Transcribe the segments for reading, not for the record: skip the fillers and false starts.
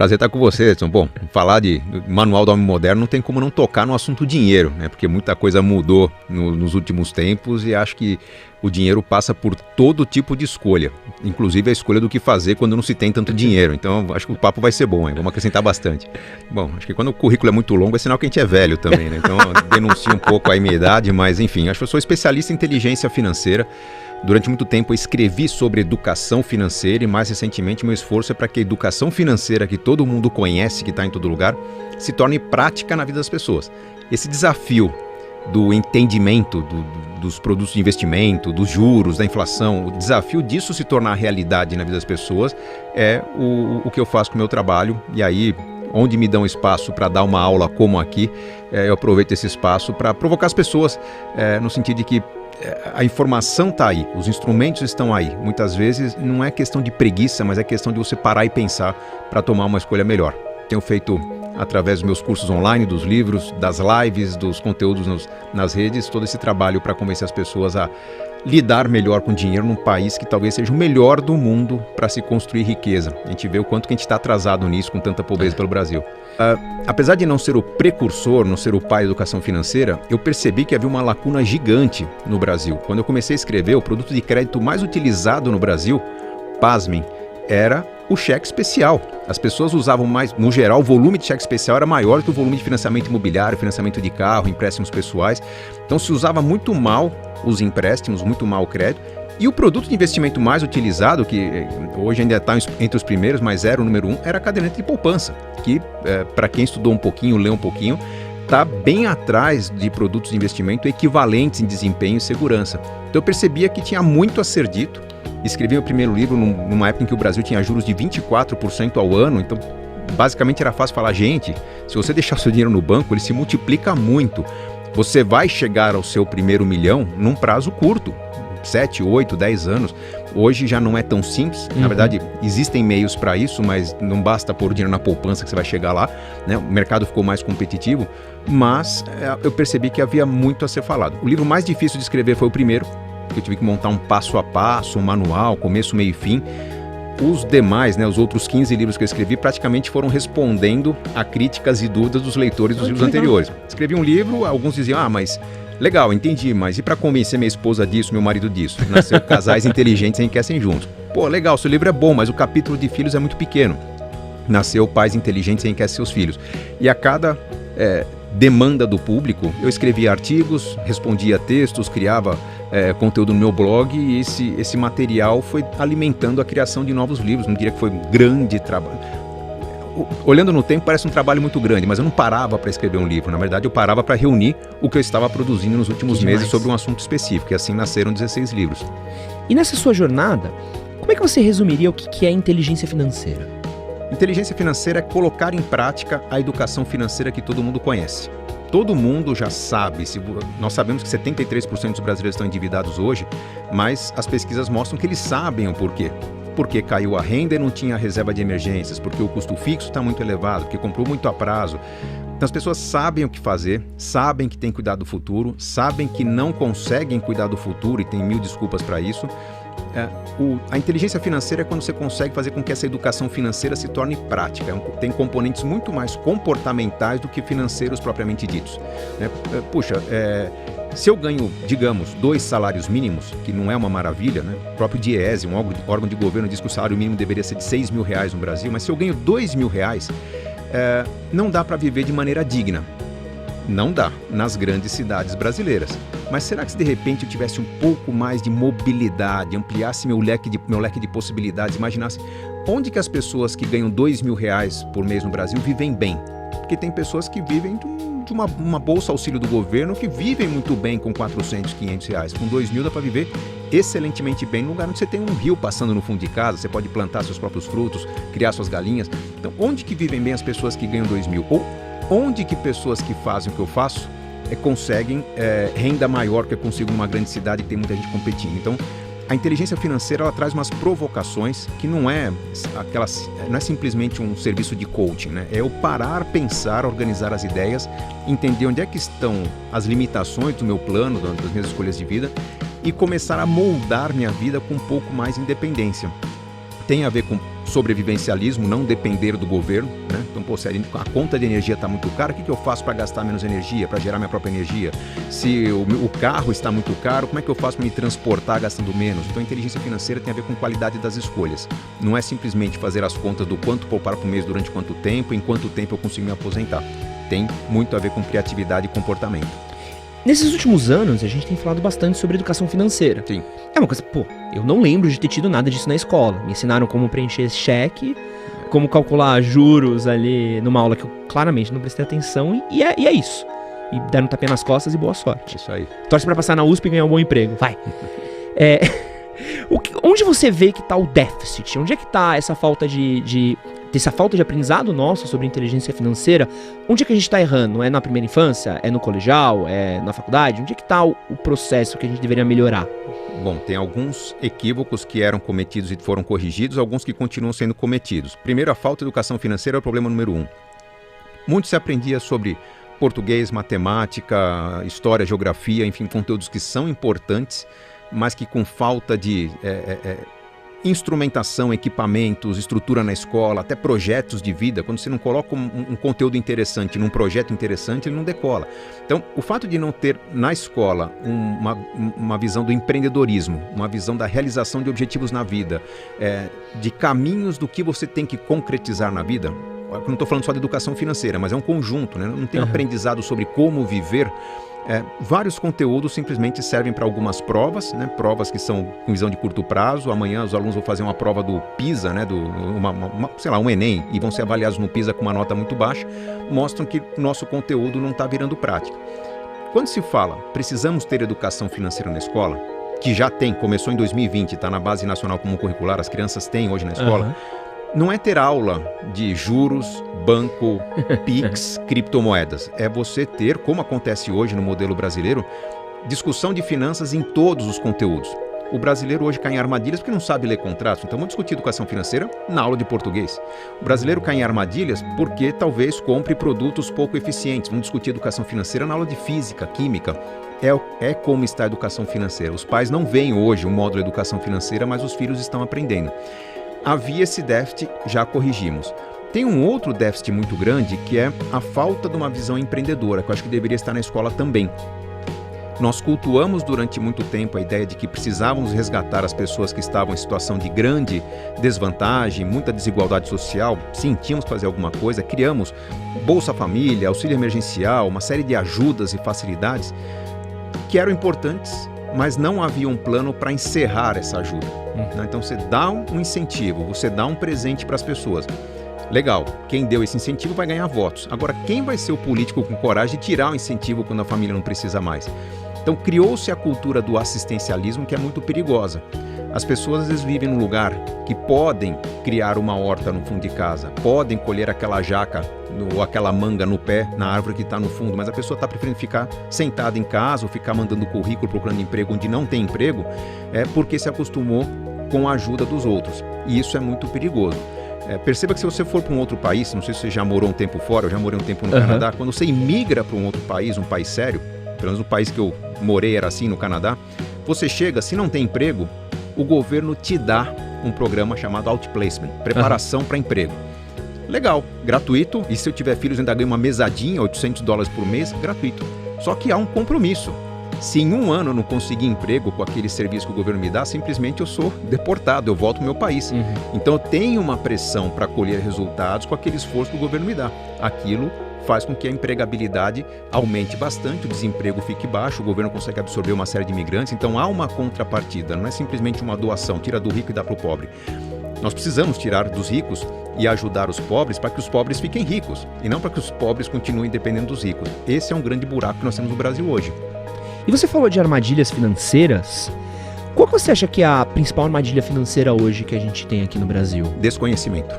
Prazer estar com você, Edson. Bom, falar de Manual do Homem Moderno não tem como não tocar no assunto dinheiro, né? Porque muita coisa mudou nos últimos tempos e acho que o dinheiro passa por todo tipo de escolha, inclusive a escolha do que fazer quando não se tem tanto dinheiro. Então, acho que o papo vai ser bom, hein? Vamos acrescentar bastante. Bom, acho que quando o currículo é muito longo é sinal que a gente é velho também, né? Então, denuncio um pouco a minha idade, mas enfim, acho que eu sou especialista em inteligência financeira. Durante muito tempo eu escrevi sobre educação financeira e mais recentemente meu esforço é para que a educação financeira que todo mundo conhece, que está em todo lugar, se torne prática na vida das pessoas. Esse desafio do entendimento dos produtos de investimento, dos juros, da inflação, o desafio disso se tornar realidade na vida das pessoas é o que eu faço com o meu trabalho. E aí, onde me dão espaço para dar uma aula como aqui, eu aproveito esse espaço para provocar as pessoas no sentido de que a informação está aí, os instrumentos estão aí. Muitas vezes não é questão de preguiça, mas é questão de você parar e pensar para tomar uma escolha melhor. Tenho feito através dos meus cursos online, dos livros, das lives, dos conteúdos nas redes, todo esse trabalho para convencer as pessoas a lidar melhor com dinheiro num país que talvez seja o melhor do mundo para se construir riqueza. A gente vê o quanto que a gente está atrasado nisso com tanta pobreza pelo Brasil. Apesar de não ser o precursor, não ser o pai da educação financeira, eu percebi que havia uma lacuna gigante no Brasil. Quando eu comecei a escrever, o produto de crédito mais utilizado no Brasil, pasmem, era o cheque especial. As pessoas usavam mais, no geral, o volume de cheque especial era maior do que o volume de financiamento imobiliário, financiamento de carro, empréstimos pessoais. Então se usava muito mal os empréstimos, muito mal o crédito. E o produto de investimento mais utilizado, que hoje ainda está entre os primeiros, mas era o número 1, era a caderneta de poupança, que para quem estudou um pouquinho, leu um pouquinho, está bem atrás de produtos de investimento equivalentes em desempenho e segurança. Então eu percebia que tinha muito a ser dito. Escrevi meu primeiro livro numa época em que o Brasil tinha juros de 24% ao ano, então basicamente era fácil falar, gente, se você deixar seu dinheiro no banco, ele se multiplica muito. Você vai chegar ao seu primeiro milhão num prazo curto, 7, 8, 10 anos. Hoje já não é tão simples, na verdade existem meios para isso, mas não basta pôr dinheiro na poupança que você vai chegar lá, né? O mercado ficou mais competitivo, mas eu percebi que havia muito a ser falado. O livro mais difícil de escrever foi o primeiro, que eu tive que montar um passo a passo, um manual, começo, meio e fim. Os demais, né, os outros 15 livros que eu escrevi, praticamente foram respondendo a críticas e dúvidas dos leitores dos livros anteriores. Escrevi um livro, alguns diziam, mas legal, entendi, mas e para convencer minha esposa disso, meu marido disso? Nasceu Casais Inteligentes e Enriquecem Juntos. Pô, legal, seu livro é bom, mas o capítulo de filhos é muito pequeno. Nasceu Pais Inteligentes e Enriquecem Seus Filhos. E a cada demanda do público, eu escrevia artigos, respondia textos, criava conteúdo no meu blog e esse material foi alimentando a criação de novos livros. Não diria que foi um grande trabalho. Olhando no tempo parece um trabalho muito grande, mas eu não parava para escrever um livro. Na verdade, eu parava para reunir o que eu estava produzindo nos últimos meses sobre um assunto específico. E assim nasceram 16 livros. E nessa sua jornada, como é que você resumiria o que é inteligência financeira? Inteligência financeira é colocar em prática a educação financeira que todo mundo conhece. Todo mundo já sabe, nós sabemos que 73% dos brasileiros estão endividados hoje, mas as pesquisas mostram que eles sabem o porquê. Porque caiu a renda e não tinha reserva de emergências, porque o custo fixo está muito elevado, porque comprou muito a prazo. Então as pessoas sabem o que fazer, sabem que tem que cuidar do futuro, sabem que não conseguem cuidar do futuro e tem mil desculpas para isso. A inteligência financeira é quando você consegue fazer com que essa educação financeira se torne prática. Tem componentes muito mais comportamentais do que financeiros propriamente ditos. Puxa, se eu ganho, digamos, 2 salários mínimos, que não é uma maravilha, né? O próprio DIEESE, um órgão de governo, diz que o salário mínimo deveria ser de R$6 mil no Brasil, mas se eu ganho R$2 mil, não dá para viver de maneira digna. Não dá, nas grandes cidades brasileiras. Mas será que se de repente eu tivesse um pouco mais de mobilidade, ampliasse meu leque de possibilidades, imaginasse onde que as pessoas que ganham R$2 mil por mês no Brasil vivem bem? Porque tem pessoas que vivem de uma bolsa auxílio do governo que vivem muito bem com R$400, R$500. Com R$2 mil dá para viver excelentemente bem no lugar onde você tem um rio passando no fundo de casa, você pode plantar seus próprios frutos, criar suas galinhas. Então, onde que vivem bem as pessoas que ganham R$2 mil? Ou onde que pessoas que fazem o que eu faço conseguem renda maior que eu consigo numa grande cidade e tem muita gente competindo? Então, a inteligência financeira ela traz umas provocações que não é simplesmente um serviço de coaching, né? É eu parar, pensar, organizar as ideias, entender onde é que estão as limitações do meu plano, das minhas escolhas de vida e começar a moldar minha vida com um pouco mais de independência. tem a ver com sobrevivencialismo, não depender do governo, né? Então, pô, se a conta de energia está muito cara, o que eu faço para gastar menos energia, para gerar minha própria energia? Se o carro está muito caro, como é que eu faço para me transportar gastando menos? Então, a inteligência financeira tem a ver com qualidade das escolhas. Não é simplesmente fazer as contas do quanto poupar por mês durante quanto tempo, em quanto tempo eu consigo me aposentar. Tem muito a ver com criatividade e comportamento. Nesses últimos anos, a gente tem falado bastante sobre educação financeira. Sim. É uma coisa, eu não lembro de ter tido nada disso na escola. Me ensinaram como preencher cheque, como calcular juros ali numa aula que eu claramente não prestei atenção, e é isso. E deram um tapinha nas costas e boa sorte. Isso aí. Torce pra passar na USP e ganhar um bom emprego. Vai. Onde você vê que tá o déficit? Onde é que tá essa falta dessa falta de aprendizado nosso sobre inteligência financeira? Onde é que a gente tá errando? É na primeira infância? É no colegial? É na faculdade? Onde é que tá o processo que a gente deveria melhorar? Bom, tem alguns equívocos que eram cometidos e foram corrigidos, alguns que continuam sendo cometidos. Primeiro, a falta de educação financeira é o problema número 1. Muito se aprendia sobre português, matemática, história, geografia, enfim, conteúdos que são importantes, mas que com falta de instrumentação, equipamentos, estrutura na escola, até projetos de vida, quando você não coloca um conteúdo interessante num projeto interessante, ele não decola. Então, o fato de não ter na escola uma visão do empreendedorismo, uma visão da realização de objetivos na vida, de caminhos do que você tem que concretizar na vida, eu não estou falando só de educação financeira, mas é um conjunto, né? Não tem aprendizado sobre como viver. Vários conteúdos simplesmente servem para algumas provas, né? Provas que são com visão de curto prazo. Amanhã os alunos vão fazer uma prova do PISA, né? Um Enem, e vão ser avaliados no PISA com uma nota muito baixa, mostram que o nosso conteúdo não está virando prática. Quando se fala, precisamos ter educação financeira na escola, que já tem, começou em 2020, está na Base Nacional Comum Curricular, as crianças têm hoje na escola, não é ter aula de juros, banco, PIX, criptomoedas. É você ter, como acontece hoje no modelo brasileiro, discussão de finanças em todos os conteúdos. O brasileiro hoje cai em armadilhas porque não sabe ler contratos. Então vamos discutir educação financeira na aula de português. O brasileiro cai em armadilhas porque talvez compre produtos pouco eficientes. Vamos discutir educação financeira na aula de física, química. É como está a educação financeira. Os pais não veem hoje o módulo de educação financeira, mas os filhos estão aprendendo. Havia esse déficit, já corrigimos. Tem um outro déficit muito grande, que é a falta de uma visão empreendedora, que eu acho que deveria estar na escola também. Nós cultuamos durante muito tempo a ideia de que precisávamos resgatar as pessoas que estavam em situação de grande desvantagem, muita desigualdade social. Sim, tínhamos que fazer alguma coisa, criamos Bolsa Família, auxílio emergencial, uma série de ajudas e facilidades que eram importantes, mas não havia um plano para encerrar essa ajuda. Então você dá um incentivo, você dá um presente para as pessoas. Legal, quem deu esse incentivo vai ganhar votos. Agora, quem vai ser o político com coragem de tirar o incentivo quando a família não precisa mais? Então criou-se a cultura do assistencialismo, que é muito perigosa. As pessoas às vezes vivem num lugar que podem criar uma horta no fundo de casa, podem colher aquela jaca ou aquela manga no pé, na árvore que está no fundo, mas a pessoa está preferindo ficar sentada em casa ou ficar mandando currículo, procurando emprego onde não tem emprego, porque se acostumou com a ajuda dos outros. E isso é muito perigoso. Perceba que se você for para um outro país, não sei se você já morou um tempo fora, eu já morei um tempo no Canadá, quando você imigra para um outro país, um país sério, pelo menos o país que eu morei era assim no Canadá, você chega, se não tem emprego, o governo te dá um programa chamado Outplacement, preparação para emprego. Legal, gratuito, e se eu tiver filhos ainda ganho uma mesadinha, $800 por mês, gratuito. Só que há um compromisso. Se em um ano eu não conseguir emprego com aquele serviço que o governo me dá, simplesmente eu sou deportado, eu volto ao meu país. Então eu tenho uma pressão para colher resultados com aquele esforço que o governo me dá. Aquilo faz com que a empregabilidade aumente bastante, o desemprego fique baixo, o governo consegue absorver uma série de imigrantes, então há uma contrapartida, não é simplesmente uma doação, tira do rico e dá para o pobre. Nós precisamos tirar dos ricos e ajudar os pobres para que os pobres fiquem ricos, e não para que os pobres continuem dependendo dos ricos. Esse é um grande buraco que nós temos no Brasil hoje. E você falou de armadilhas financeiras. Qual que você acha que é a principal armadilha financeira hoje que a gente tem aqui no Brasil? Desconhecimento.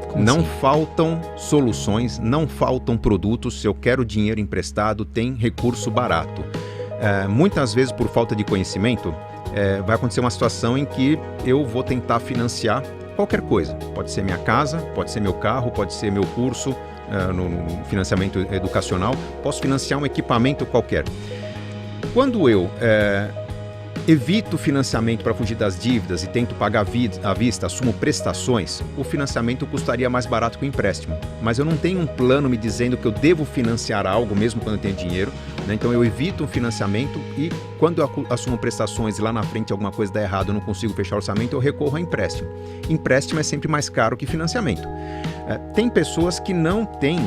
Como não assim? faltam soluções, não faltam produtos. Se eu quero dinheiro emprestado, tem recurso barato. Muitas vezes, por falta de conhecimento, vai acontecer uma situação em que eu vou tentar financiar qualquer coisa. Pode ser minha casa, pode ser meu carro, pode ser meu curso no financiamento educacional. Posso financiar um equipamento qualquer. Quando eu evito financiamento para fugir das dívidas e tento pagar à vista, assumo prestações, o financiamento custaria mais barato que o empréstimo. Mas eu não tenho um plano me dizendo que eu devo financiar algo mesmo quando eu tenho dinheiro, né? Então eu evito o financiamento e quando eu assumo prestações e lá na frente alguma coisa dá errado, eu não consigo fechar o orçamento, eu recorro a empréstimo. Empréstimo é sempre mais caro que financiamento. Tem pessoas que não têm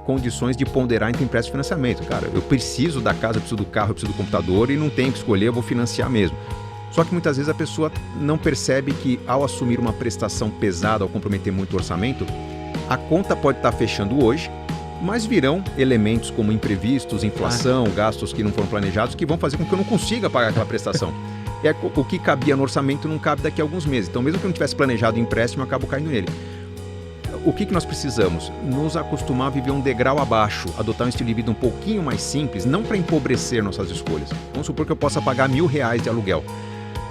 condições de ponderar entre empréstimo e financiamento. Cara, eu preciso da casa, eu preciso do carro, eu preciso do computador e não tenho que escolher, eu vou financiar mesmo. Só que muitas vezes a pessoa não percebe que ao assumir uma prestação pesada, ao comprometer muito o orçamento, a conta pode estar fechando hoje, mas virão elementos como imprevistos, inflação, gastos que não foram planejados, que vão fazer com que eu não consiga pagar aquela prestação. O que cabia no orçamento não cabe daqui a alguns meses. Então, mesmo que eu não tivesse planejado o empréstimo, eu acabo caindo nele. O que nós precisamos? Nos acostumar a viver um degrau abaixo, adotar um estilo de vida um pouquinho mais simples, não para empobrecer nossas escolhas. Vamos supor que eu possa pagar R$1.000 de aluguel.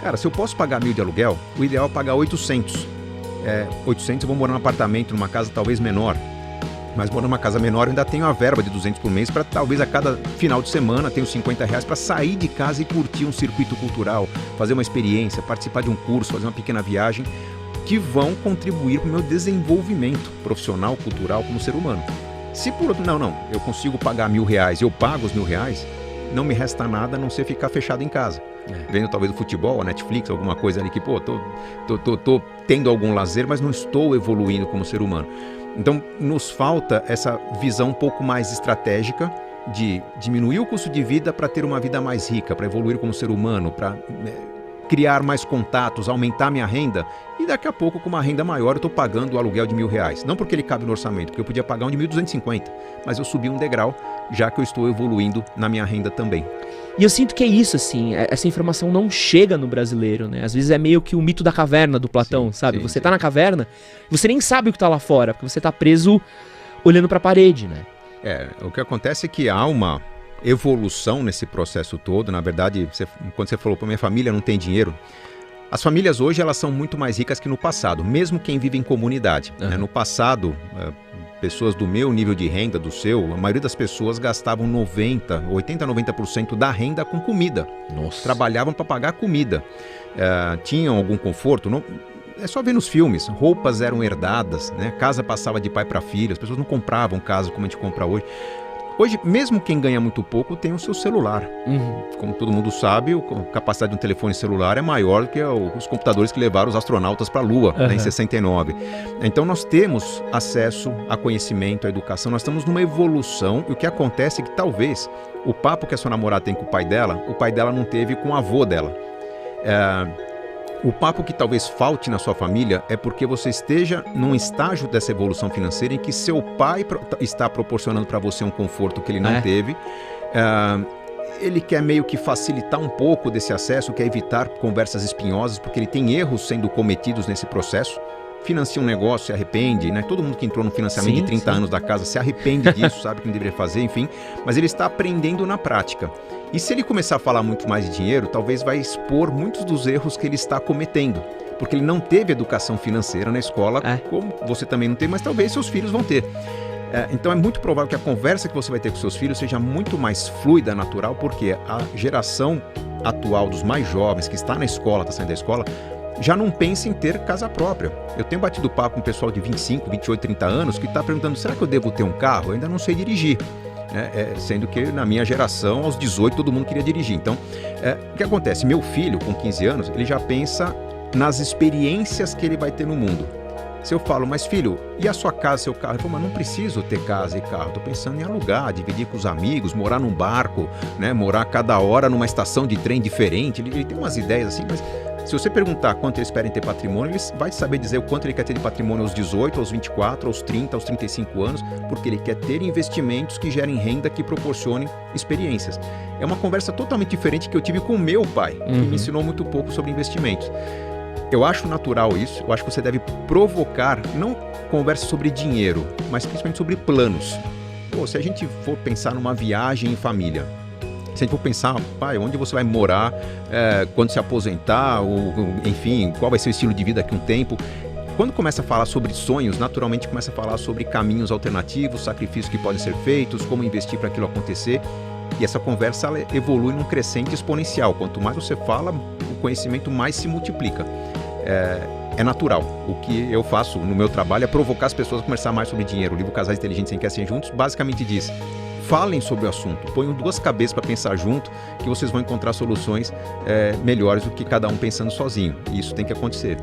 Cara, se eu posso pagar 1.000 de aluguel, o ideal é pagar 800. 800 eu vou morar num apartamento, numa casa talvez menor. Mas morando numa casa menor eu ainda tenho a verba de 200 por mês para talvez a cada final de semana tenho R$50 para sair de casa e curtir um circuito cultural, fazer uma experiência, participar de um curso, fazer uma pequena viagem, que vão contribuir para o meu desenvolvimento profissional, cultural como ser humano. Se por outro, eu consigo pagar R$1.000, eu pago os R$1.000, não me resta nada a não ser ficar fechado em casa. Vendo talvez o futebol, a Netflix, alguma coisa ali que, tô tendo algum lazer, mas não estou evoluindo como ser humano. Então, nos falta essa visão um pouco mais estratégica de diminuir o custo de vida para ter uma vida mais rica, para evoluir como ser humano, para criar mais contatos, aumentar minha renda e daqui a pouco com uma renda maior eu estou pagando o aluguel de R$1.000. Não porque ele cabe no orçamento, porque eu podia pagar um de 1.250, mas eu subi um degrau já que eu estou evoluindo na minha renda também. E eu sinto que é isso, assim, essa informação não chega no brasileiro, né? Às vezes é meio que o mito da caverna do Platão, sabe? Você tá na caverna, você nem sabe o que tá lá fora, porque você tá preso olhando para a parede, né? O que acontece é que há uma evolução nesse processo todo. Na verdade, quando você falou para minha família não tem dinheiro, as famílias hoje elas são muito mais ricas que no passado, mesmo quem vive em comunidade. Né? No passado, pessoas do meu nível de renda, do seu, a maioria das pessoas gastavam 80-90% da renda com comida. Nossa. Trabalhavam para pagar comida. Tinham algum conforto? Não, é só ver nos filmes, roupas eram herdadas, né? Casa passava de pai para filho, as pessoas não compravam casa como a gente compra hoje. Hoje, mesmo quem ganha muito pouco tem o seu celular. Como todo mundo sabe, a capacidade de um telefone celular é maior que os computadores que levaram os astronautas para a Lua, né, em 69. Então nós temos acesso a conhecimento, a educação, nós estamos numa evolução e o que acontece é que talvez o papo que a sua namorada tem com o pai dela não teve com o avô dela. O papo que talvez falte na sua família é porque você esteja num estágio dessa evolução financeira em que seu pai está proporcionando para você um conforto que ele não teve. Ele quer meio que facilitar um pouco desse acesso, quer evitar conversas espinhosas, porque ele tem erros sendo cometidos nesse processo. Financia um negócio, se arrepende, né? Todo mundo que entrou no financiamento de 30 anos da casa se arrepende disso, sabe que não deveria fazer, enfim. Mas ele está aprendendo na prática. E se ele começar a falar muito mais de dinheiro, talvez vai expor muitos dos erros que ele está cometendo. Porque ele não teve educação financeira na escola, como você também não tem, mas talvez seus filhos vão ter. Então é muito provável que a conversa que você vai ter com seus filhos seja muito mais fluida, natural, porque a geração atual dos mais jovens, que está na escola, está saindo da escola, já não pensa em ter casa própria. Eu tenho batido papo com o pessoal de 25, 28, 30 anos que está perguntando, será que eu devo ter um carro? Eu ainda não sei dirigir. Sendo que na minha geração, aos 18, todo mundo queria dirigir. Então, o que acontece? Meu filho, com 15 anos, ele já pensa nas experiências que ele vai ter no mundo. Se eu falo, mas filho, e a sua casa, seu carro? Ele fala, mas não preciso ter casa e carro. Estou pensando em alugar, dividir com os amigos, morar num barco, né? Morar cada hora numa estação de trem diferente. Ele tem umas ideias assim, mas se você perguntar quanto ele espera em ter patrimônio, ele vai saber dizer o quanto ele quer ter de patrimônio aos 18, aos 24, aos 30, aos 35 anos, porque ele quer ter investimentos que gerem renda, que proporcionem experiências. É uma conversa totalmente diferente que eu tive com o meu pai, que me ensinou muito pouco sobre investimentos. Eu acho natural isso, eu acho que você deve provocar, não conversa sobre dinheiro, mas principalmente sobre planos. Se a gente for pensar numa viagem em família, se a gente for pensar, pai, onde você vai morar quando se aposentar, ou, enfim, qual vai ser o estilo de vida daqui a um tempo. Quando começa a falar sobre sonhos, naturalmente começa a falar sobre caminhos alternativos, sacrifícios que podem ser feitos, como investir para aquilo acontecer. E essa conversa ela evolui num crescente exponencial. Quanto mais você fala, o conhecimento mais se multiplica. É natural. O que eu faço no meu trabalho é provocar as pessoas a conversar mais sobre dinheiro. O livro Casais Inteligentes Enriquecem Juntos basicamente diz: falem sobre o assunto, ponham duas cabeças para pensar junto, que vocês vão encontrar soluções melhores do que cada um pensando sozinho. E isso tem que acontecer.